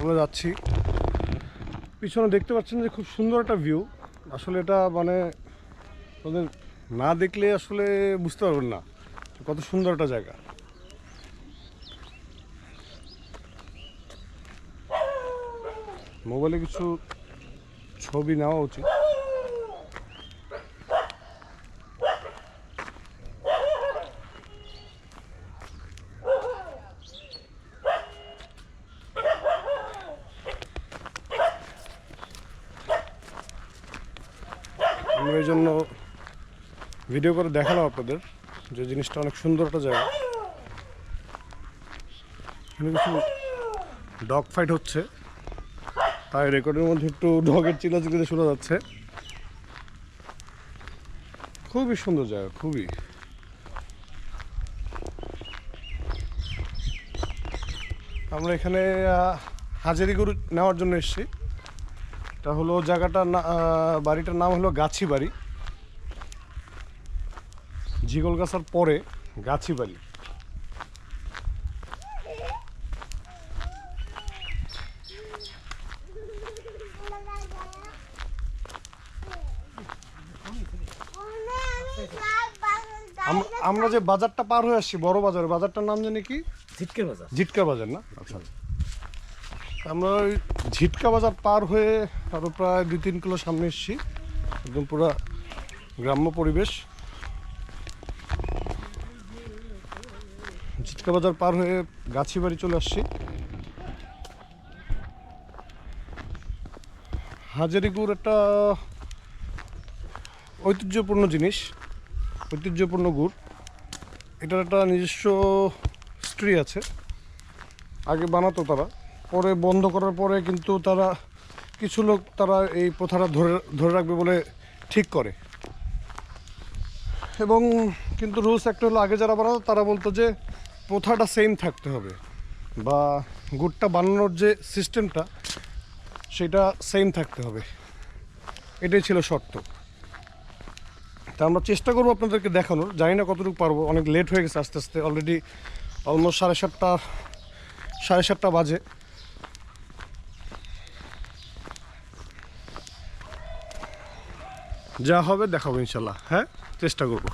আমরা যাচ্ছি। পিছনে দেখতে পাচ্ছেন যে খুব সুন্দর একটা ভিউ। আসলে এটা মানে ওদের না দেখলে আসলে বুঝতে পারবেন না কত সুন্দর একটা জায়গা। মোবাইলে কিছু ছবি নেওয়া উচিত। আমরা এই জন্য ভিডিও করে দেখালাম আপনাদের যে জিনিসটা অনেক সুন্দর একটা জায়গা। এখানে কিছু ডগ ফাইট হচ্ছে, তাই রেকর্ডের মধ্যে একটু ডগের চিল্লাচিল্লিতে শোনা যাচ্ছে। খুবই সুন্দর জায়গা, খুবই। আমরা এখানে হাজারি গরু নেওয়ার জন্য এসেছি। এটা হলো জায়গাটার বাড়িটার নাম হলো গাছি বাড়ি, ঝিগলগাছার পরে গাছি বাড়ি। আমরা যে বাজারটা পার হয়ে আসছি, বড় বাজার, বাজারটার নাম জানি কি? ঝিটকা বাজার। ঝিটকা বাজার না? আচ্ছা, আমরা ওই ঝিটকা বাজার পার হয়ে আরও প্রায় 2-3 কিলো সামনে এসেছি। একদম পুরো গ্রাম্য পরিবেশ। ঝিটকা বাজার পার হয়ে গাছি বাড়ি চলে আসছি। হাজারি গুড় একটা ঐতিহ্যপূর্ণ জিনিস, ঐতিহ্যপূর্ণ গুড়। এটার একটা নিজস্ব হিস্ট্রি আছে। আগে বানাতো তারা, পরে বন্ধ করার পরে কিন্তু তারা কিছু লোক তারা এই প্রথাটা ধরে রাখবে বলে ঠিক করে। এবং কিন্তু রুলস একটা হলো, আগে যারা বানাতো তারা বলতো যে প্রথাটা সেম থাকতে হবে, বা গুড়টা বানানোর যে সিস্টেমটা সেটা সেম থাকতে হবে, এটাই ছিল শর্ত। তা আমরা চেষ্টা করবো আপনাদেরকে দেখানোর, জানি না কতটুকু পারবো। অনেক লেট হয়ে গেছে, আস্তে আস্তে অলরেডি অলমোস্ট 7:30 বাজে। যা হবে দেখাবো ইনশাল্লাহ। হ্যাঁ, চেষ্টা করবো।